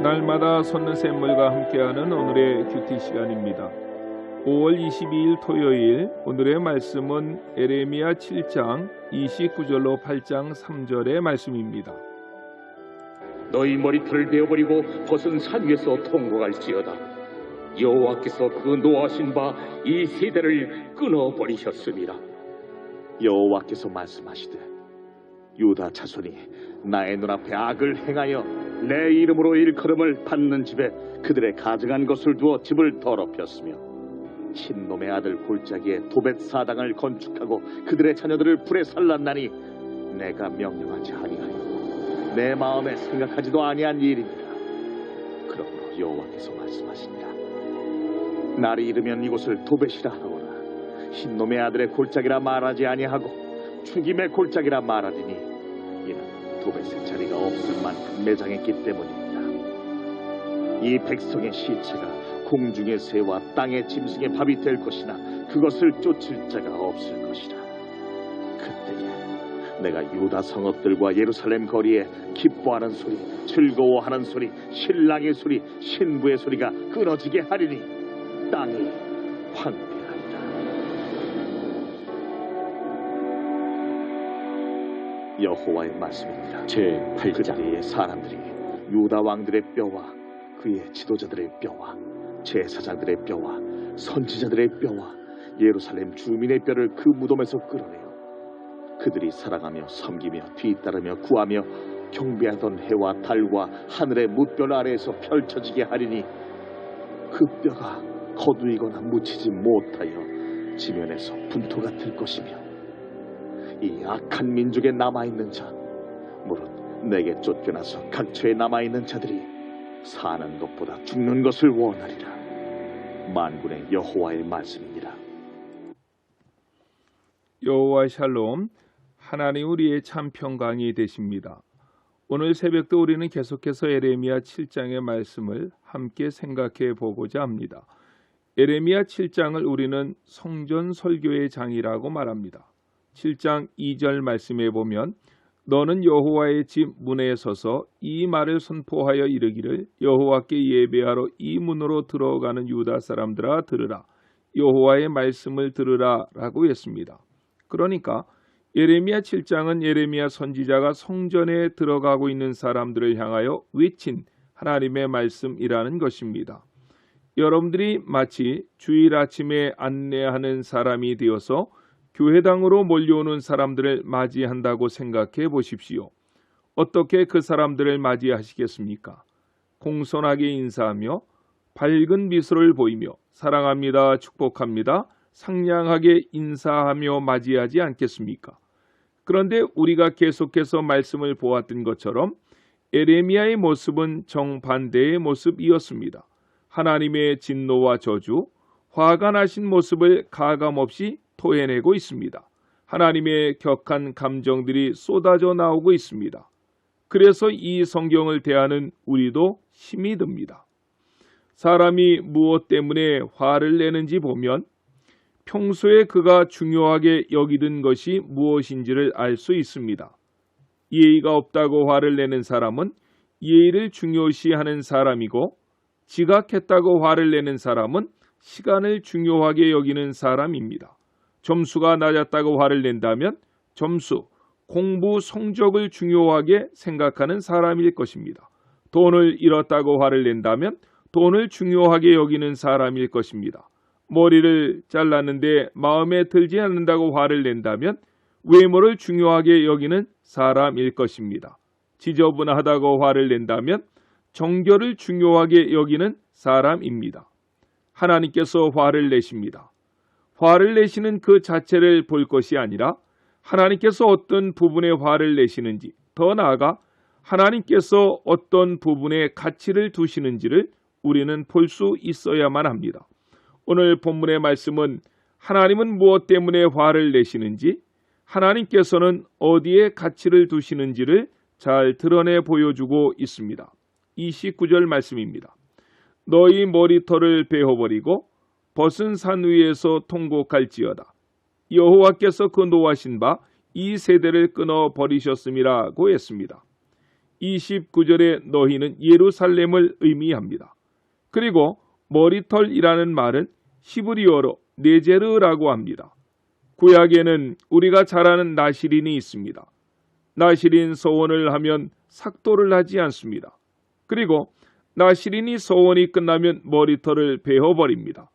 날마다 솟는 샘물과 함께하는 오늘의 큐티 시간입니다. 5월 22일 토요일 오늘의 말씀은 에레미야 7장 29절로 8장 3절의 말씀입니다. 너희 머리털을 베어버리고 벗은 산 위에서 통곡할지어다. 여호와께서 그 노하신 바 이 세대를 끊어버리셨습니다. 여호와께서 말씀하시되 유다 자손이 나의 눈앞에 악을 행하여 내 이름으로 일컬음을 받는 집에 그들의 가증한 것을 두어 집을 더럽혔으며 친놈의 아들 골짜기에 도벳 사당을 건축하고 그들의 자녀들을 불에 살랐나니 내가 명령하지 아니하여 내 마음에 생각하지도 아니한 일입니다. 그러므로 여호와께서 말씀하시니라. 날이 이르면 이곳을 도벳이라 하거나 흰놈의 아들의 골짜기라 말하지 아니하고 죽임의 골짜기라 말하리니 이는 도벳의 자리가 없을 만큼 매장했기 때문입니다. 이 백성의 시체가 공중의 새와 땅의 짐승의 밥이 될 것이나 그것을 쫓을 자가 없을 것이라. 그때에 내가 유다 성읍들과 예루살렘 거리에 기뻐하는 소리, 즐거워하는 소리, 신랑의 소리, 신부의 소리가 끊어지게 하리니 땅이 황폐하리라. 여호와의 말씀입니다. 제8장의 사람들이 유다 왕들의 뼈와 그의 지도자들의 뼈와 제사장들의 뼈와 선지자들의 뼈와 예루살렘 주민의 뼈를 그 무덤에서 끌어내어 그들이 사랑하며 섬기며 뒤따르며 구하며 경배하던 해와 달과 하늘의 뭇별 아래에서 펼쳐지게 하리니 그 뼈가 거두이거나 묻히지 못하여 지면에서 분토가 될 것이며 이 악한 민족에 남아있는 자 무릇 내게 쫓겨나서 각처에 남아있는 자들이 사는 것보다 죽는 것을 원하리라. 만군의 여호와의 말씀입니다. 여호와 샬롬, 하나님 우리의 참 평강이 되십니다. 오늘 새벽도 우리는 계속해서 에레미야 7장의 말씀을 함께 생각해 보고자 합니다. 에레미야 7장을 우리는 성전 설교의 장이라고 말합니다. 7장 2절 말씀에 보면 너는 여호와의 집 문에 서서 이 말을 선포하여 이르기를 여호와께 예배하러 이 문으로 들어가는 유다 사람들아 들으라. 여호와의 말씀을 들으라 라고 했습니다. 그러니까 예레미야 7장은 예레미야 선지자가 성전에 들어가고 있는 사람들을 향하여 외친 하나님의 말씀이라는 것입니다. 여러분들이 마치 주일 아침에 안내하는 사람이 되어서 교회당으로 몰려오는 사람들을 맞이한다고 생각해 보십시오. 어떻게 그 사람들을 맞이하시겠습니까? 공손하게 인사하며 밝은 미소를 보이며 사랑합니다, 축복합니다, 상냥하게 인사하며 맞이하지 않겠습니까? 그런데 우리가 계속해서 말씀을 보았던 것처럼 에레미야의 모습은 정반대의 모습이었습니다. 하나님의 진노와 저주, 화가 나신 모습을 가감없이 토해내고 있습니다. 하나님의 격한 감정들이 쏟아져 나오고 있습니다. 그래서 이 성경을 대하는 우리도 힘이 듭니다. 사람이 무엇 때문에 화를 내는지 보면 평소에 그가 중요하게 여기던 것이 무엇인지를 알 수 있습니다. 예의가 없다고 화를 내는 사람은 예의를 중요시하는 사람이고 지각했다고 화를 내는 사람은 시간을 중요하게 여기는 사람입니다. 점수가 낮았다고 화를 낸다면 점수, 공부 성적을 중요하게 생각하는 사람일 것입니다. 돈을 잃었다고 화를 낸다면 돈을 중요하게 여기는 사람일 것입니다. 머리를 잘랐는데 마음에 들지 않는다고 화를 낸다면 외모를 중요하게 여기는 사람일 것입니다. 지저분하다고 화를 낸다면 정결을 중요하게 여기는 사람입니다. 하나님께서 화를 내십니다. 화를 내시는 그 자체를 볼 것이 아니라 하나님께서 어떤 부분에 화를 내시는지, 더 나아가 하나님께서 어떤 부분에 가치를 두시는지를 우리는 볼 수 있어야만 합니다. 오늘 본문의 말씀은 하나님은 무엇 때문에 화를 내시는지, 하나님께서는 어디에 가치를 두시는지를 잘 드러내 보여주고 있습니다. 29절 말씀입니다. 너희 머리털을 베어버리고 벗은 산 위에서 통곡할지어다. 여호와께서 그 노하신 바 이 세대를 끊어 버리셨음이라고 했습니다. 29절의 너희는 예루살렘을 의미합니다. 그리고 머리털이라는 말은 히브리어로 네제르라고 합니다. 구약에는 우리가 잘 아는 나시린이 있습니다. 나시린 서원을 하면 삭도를 하지 않습니다. 그리고 나시린이 서원이 끝나면 머리털을 베어버립니다.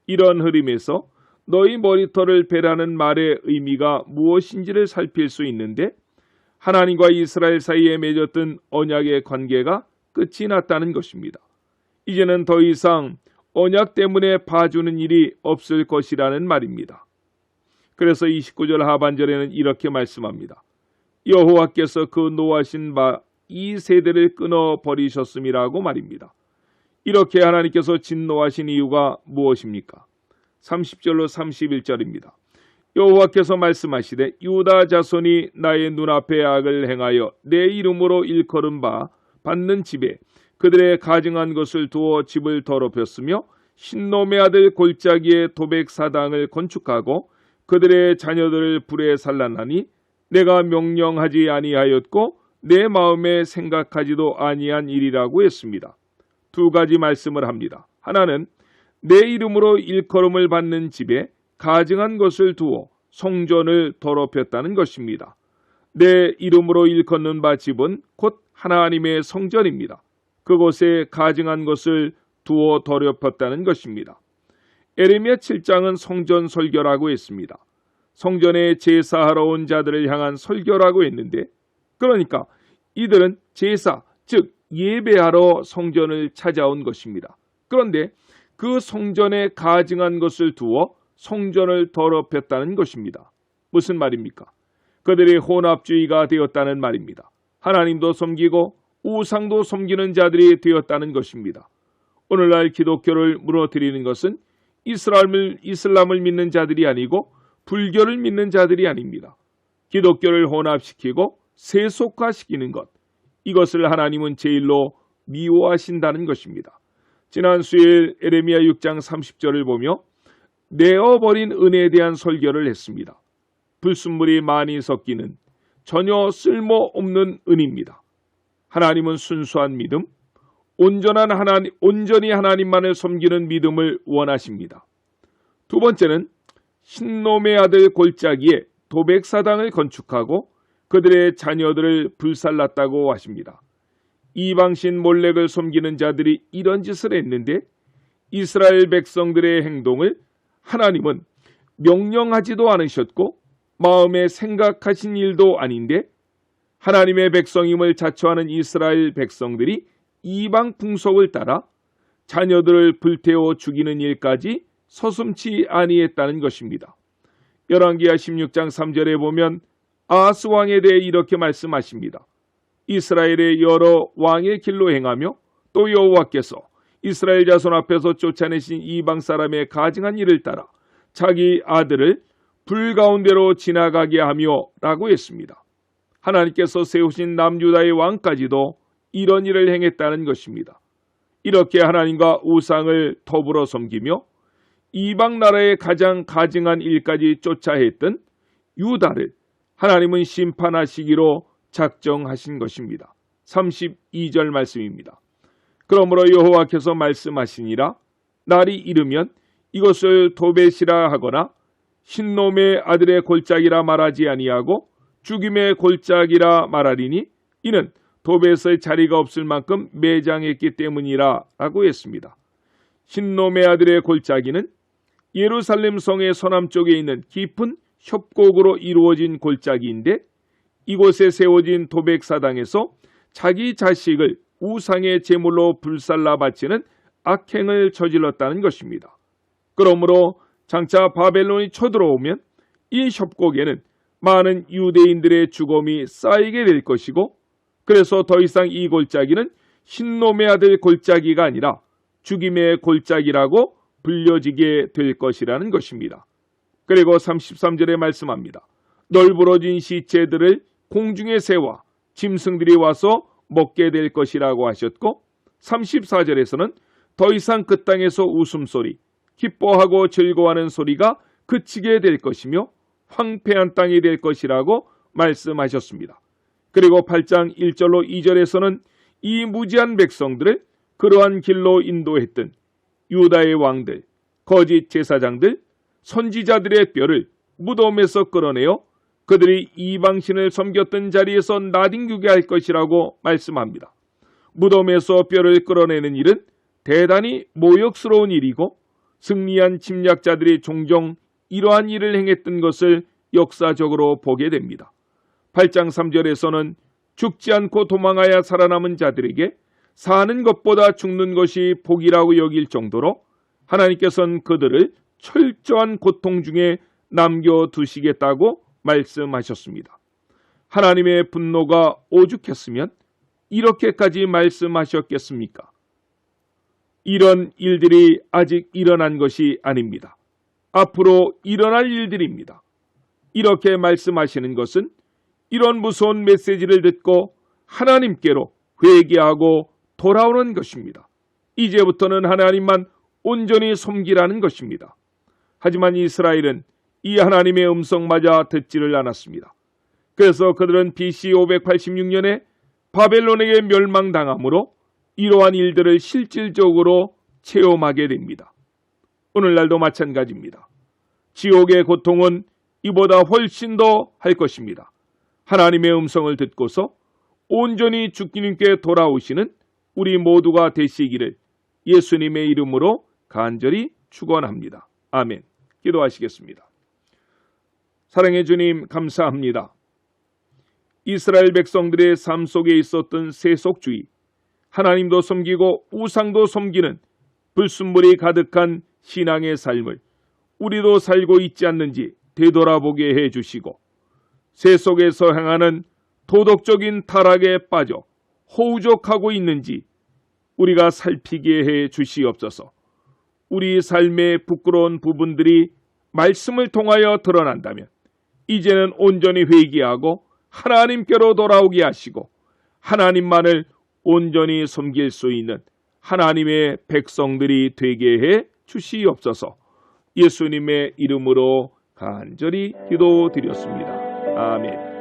이런 흐름에서 너희 머리털을 베라는 말의 의미가 무엇인지를 살필 수 있는데, 하나님과 이스라엘 사이에 맺었던 언약의 관계가 끝이 났다는 것입니다. 이제는 더 이상 언약 때문에 봐주는 일이 없을 것이라는 말입니다. 그래서 29절 하반절에는 이렇게 말씀합니다. 여호와께서 그 노하신 바 이 세대를 끊어버리셨음이라고 말입니다. 이렇게 하나님께서 진노하신 이유가 무엇입니까? 30절로 31절입니다. 여호와께서 말씀하시되 유다 자손이 나의 눈앞에 악을 행하여 내 이름으로 일컬은 바 받는 집에 그들의 가증한 것을 두어 집을 더럽혔으며 신놈의 아들 골짜기에 도백 사당을 건축하고 그들의 자녀들을 불에 살라나니 내가 명령하지 아니하였고 내 마음에 생각하지도 아니한 일이라고 했습니다. 두 가지 말씀을 합니다. 하나는 내 이름으로 일컬음을 받는 집에 가증한 것을 두어 성전을 더럽혔다는 것입니다. 내 이름으로 일컫는 바 집은 곧 하나님의 성전입니다. 그곳에 가증한 것을 두어 더럽혔다는 것입니다. 에레미야 7장은 성전 설교라고 했습니다. 성전에 제사하러 온 자들을 향한 설교라고 했는데, 그러니까 이들은 제사, 즉 예배하러 성전을 찾아온 것입니다. 그런데 그 성전에 가증한 것을 두어 성전을 더럽혔다는 것입니다. 무슨 말입니까? 그들이 혼합주의가 되었다는 말입니다. 하나님도 섬기고 우상도 섬기는 자들이 되었다는 것입니다. 오늘날 기독교를 무너뜨리는 것은 이슬람을 믿는 자들이 아니고 불교를 믿는 자들이 아닙니다. 기독교를 혼합시키고 세속화시키는 것, 이것을 하나님은 제일로 미워하신다는 것입니다. 지난 수요일 에레미야 6장 30절을 보며 내어버린 은혜에 대한 설교를 했습니다. 불순물이 많이 섞이는 전혀 쓸모없는 은입니다. 하나님은 순수한 믿음, 온전히 하나님만을 섬기는 믿음을 원하십니다. 두 번째는 신놈의 아들 골짜기에 도백사당을 건축하고 그들의 자녀들을 불살랐다고 하십니다. 이방신 몰렉을 섬기는 자들이 이런 짓을 했는데 이스라엘 백성들의 행동을 하나님은 명령하지도 않으셨고 마음에 생각하신 일도 아닌데, 하나님의 백성임을 자처하는 이스라엘 백성들이 이방 풍속을 따라 자녀들을 불태워 죽이는 일까지 서슴지 아니했다는 것입니다. 열왕기하 16장 3절에 보면 아하스 왕에 대해 이렇게 말씀하십니다. 이스라엘의 여러 왕의 길로 행하며 또 여호와께서 이스라엘 자손 앞에서 쫓아내신 이방 사람의 가증한 일을 따라 자기 아들을 불 가운데로 지나가게 하며 라고 했습니다. 하나님께서 세우신 남유다의 왕까지도 이런 일을 행했다는 것입니다. 이렇게 하나님과 우상을 더불어 섬기며 이방 나라의 가장 가증한 일까지 쫓아 했던 유다를 하나님은 심판하시기로 작정하신 것입니다. 32절 말씀입니다. 그러므로 여호와께서 말씀하시니라 날이 이르면 이것을 도벳이라 하거나 신놈의 아들의 골짜기라 말하지 아니하고 죽임의 골짜기라 말하리니 이는 도벳의 자리가 없을 만큼 매장했기 때문이라 라고 했습니다. 신놈의 아들의 골짜기는 예루살렘 성의 서남쪽에 있는 깊은 협곡으로 이루어진 골짜기인데, 이곳에 세워진 도백사당에서 자기 자식을 우상의 제물로 불살라 바치는 악행을 저질렀다는 것입니다. 그러므로 장차 바벨론이 쳐들어오면 이 협곡에는 많은 유대인들의 죽음이 쌓이게 될 것이고, 그래서 더 이상 이 골짜기는 신놈의 아들 골짜기가 아니라 죽임의 골짜기라고 불려지게 될 것이라는 것입니다. 그리고 33절에 말씀합니다. 널브러진 시체들을 공중의 새와 짐승들이 와서 먹게 될 것이라고 하셨고, 34절에서는 더 이상 그 땅에서 웃음소리, 기뻐하고 즐거워하는 소리가 그치게 될 것이며 황폐한 땅이 될 것이라고 말씀하셨습니다. 그리고 8장 1절로 2절에서는 이 무지한 백성들을 그러한 길로 인도했던 유다의 왕들, 거짓 제사장들, 선지자들의 뼈를 무덤에서 끌어내어 그들이 이방신을 섬겼던 자리에서 나뒹구게 할 것이라고 말씀합니다. 무덤에서 뼈를 끌어내는 일은 대단히 모욕스러운 일이고 승리한 침략자들이 종종 이러한 일을 행했던 것을 역사적으로 보게 됩니다. 8장 3절에서는 죽지 않고 도망하여 살아남은 자들에게 사는 것보다 죽는 것이 복이라고 여길 정도로 하나님께서는 그들을 철저한 고통 중에 남겨두시겠다고 말씀하셨습니다. 하나님의 분노가 오죽했으면 이렇게까지 말씀하셨겠습니까? 이런 일들이 아직 일어난 것이 아닙니다. 앞으로 일어날 일들입니다. 이렇게 말씀하시는 것은 이런 무서운 메시지를 듣고 하나님께로 회개하고 돌아오는 것입니다. 이제부터는 하나님만 온전히 섬기라는 것입니다. 하지만 이스라엘은 이 하나님의 음성마저 듣지를 않았습니다. 그래서 그들은 BC 586년에 바벨론에게 멸망당함으로 이러한 일들을 실질적으로 체험하게 됩니다. 오늘날도 마찬가지입니다. 지옥의 고통은 이보다 훨씬 더 할 것입니다. 하나님의 음성을 듣고서 온전히 주님께 돌아오시는 우리 모두가 되시기를 예수님의 이름으로 간절히 축원합니다. 아멘. 기도하시겠습니다. 사랑의 주님, 감사합니다. 이스라엘 백성들의 삶 속에 있었던 세속주의, 하나님도 섬기고 우상도 섬기는 불순물이 가득한 신앙의 삶을 우리도 살고 있지 않는지 되돌아보게 해주시고, 세속에서 행하는 도덕적인 타락에 빠져 호우적하고 있는지 우리가 살피게 해 주시옵소서. 우리 삶의 부끄러운 부분들이 말씀을 통하여 드러난다면 이제는 온전히 회개하고 하나님께로 돌아오게 하시고 하나님만을 온전히 섬길 수 있는 하나님의 백성들이 되게 해 주시옵소서. 예수님의 이름으로 간절히 기도드렸습니다. 아멘.